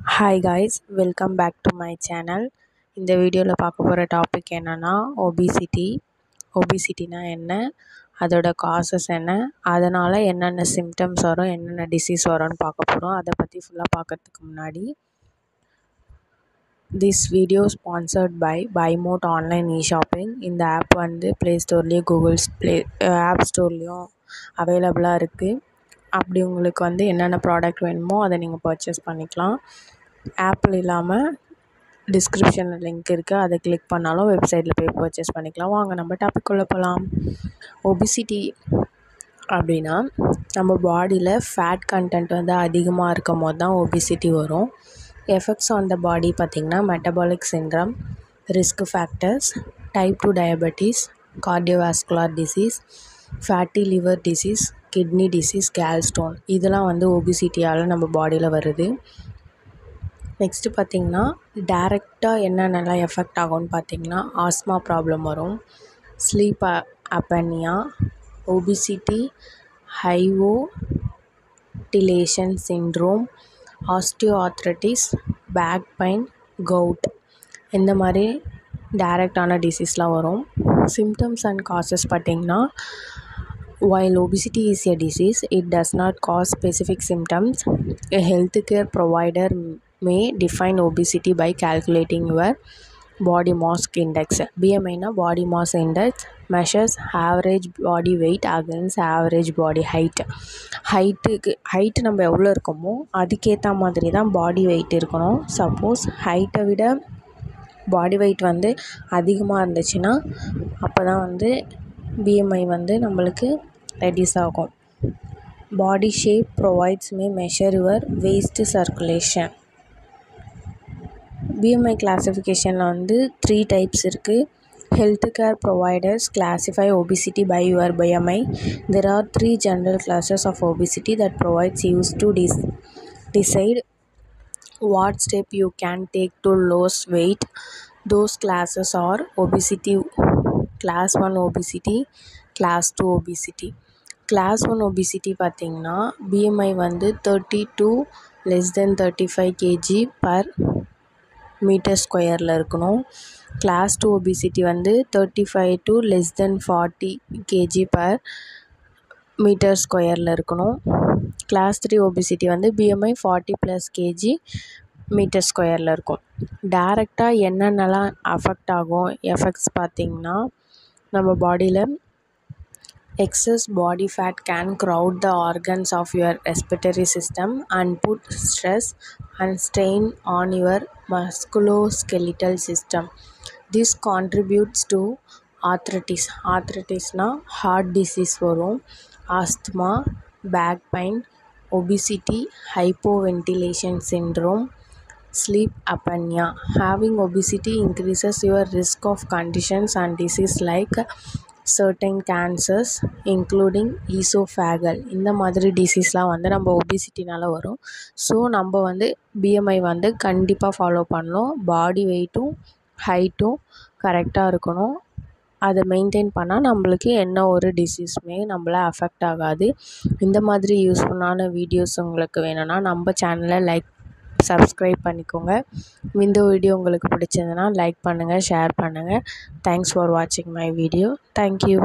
Hi guys, welcome back to my channel. இந்த வீடியோவில் பார்க்க போகிற டாபிக் என்னென்னா ஒபிசிட்டினா என்ன, அதோட காசஸ் என்ன, அதனால் என்னென்ன சிம்டம்ஸ் வரும், என்னென்ன டிசீஸ் வரும்னு பார்க்க போகிறோம். அதை பற்றி ஃபுல்லாக பார்க்கறதுக்கு முன்னாடி திஸ் வீடியோ ஸ்பான்சர்ட் பை பைமோட் ஆன்லைன் ஷாப்பிங். இந்த ஆப் வந்து ப்ளே ஸ்டோர்லேயும் ஆப் ஸ்டோர்லேயும் அவைலபிளாக இருக்குது. அப்படி உங்களுக்கு வந்து என்னென்ன ப்ராடக்ட் வேணுமோ அதை நீங்கள் பர்ச்சேஸ் பண்ணிக்கலாம். ஆப்பிள் இல்லாமல் டிஸ்கிரிப்ஷனில் லிங்க் இருக்குது, அதை கிளிக் பண்ணாலும் வெப்சைட்டில் போய் பர்ச்சேஸ் பண்ணிக்கலாம். வாங்க நம்ம டாபிக் உள்ள போகலாம். ஒபிசிட்டி அப்படின்னா நம்ம பாடியில் ஃபேட் கண்டென்ட் வந்து அதிகமாக இருக்கும் போது தான் ஒபிசிட்டி வரும். எஃபெக்ட்ஸ் ஆன் த பாடி பார்த்திங்கன்னா metabolic syndrome, risk factors, type 2 diabetes, cardiovascular disease, fatty liver disease, kidney disease, gallstone, இதெல்லாம் வந்து ஒபிசிட்டியால் நம்ம பாடியில் வருது. நெக்ஸ்ட்டு பார்த்திங்கன்னா டைரெக்டாக என்னென்னலாம் எஃபெக்ட் ஆகும்னு பார்த்திங்கன்னா ஆஸ்மா ப்ராப்ளம் வரும், sleep apnea, obesity, hypoventilation syndrome, osteoarthritis, back pain, gout, இந்த மாதிரி டைரெக்டான டிசீஸ்லாம் வரும். சிம்டம்ஸ் அண்ட் காசஸ் பார்த்திங்கன்னா while obesity is a disease, it does not cause specific symptoms. A healthcare provider may define obesity by calculating your body mass index. BMI na body mass index measures average body weight against average body height. height நம்ம எவ்வளோ இருக்கோமோ அதுக்கேற்ற மாதிரி தான் body weight இருக்கணும். Suppose ஹைட்டை விட body weight வந்து அதிகமாக இருந்துச்சுன்னா அப்போ தான் வந்து BMI வந்து நம்மளுக்கு ரெடியூஸ் ஆகும். Body shape provides may measure your waist circulation. BMI கிளாஸிஃபிகேஷனில் வந்து 3 டைப்ஸ் இருக்குது. Health care providers classify obesity by your BMI. There are 3 general classes of obesity that provides use to decide what step you can take to lose weight. Those classes are obesity, class 1 obesity, class 2 obesity. class 1 obesity பார்த்திங்கன்னா BMI வந்து 30 to less than 35 kg per meter squareல இருக்கணும். class 2 obesity வந்து 35 to less than 40 kg per meter squareல இருக்கணும். class 3 obesity வந்து BMI 40 plus kg metre ஸ்கொயரில் இருக்கும். டைரெக்டாக என்னென்னலாம் affect ஆகும் எஃபெக்ட்ஸ் பார்த்திங்கன்னா நம்ம பாடியில் excess body fat can crowd the organs of your respiratory system and put stress and strain on your musculoskeletal system. This contributes to arthritis. arthritisனா heart disease வரும், asthma, back pain, obesity, hypoventilation syndrome, sleep apnea. Having obesity increases your risk of conditions and disease like certain cancers including esophageal. இந்த மாதிரி டிசீஸ்லாம் வந்து நம்ம ஒபிசிட்டினால் வரும். So நம்ம வந்து BMI வந்து கண்டிப்பாக ஃபாலோ பண்ணணும். பாடி வெயிட்டும் ஹைட்டும் கரெக்டாக இருக்கணும். அதை மெயின்டைன் பண்ணால் நம்மளுக்கு என்ன ஒரு டிசீஸுமே நம்மளை அஃபெக்ட் ஆகாது. இந்த மாதிரி யூஸ்ஃபுல்லான வீடியோஸ் உங்களுக்கு வேணும்னா நம்ம சேனலை சப்ஸ்கிரைப் பண்ணிக்கோங்க. இந்த வீடியோ உங்களுக்கு பிடிச்சதுன்னா லைக் பண்ணுங்கள், ஷேர் பண்ணுங்கள். தேங்க்ஸ் ஃபார் வாட்சிங் மை வீடியோ. தேங்க்யூ.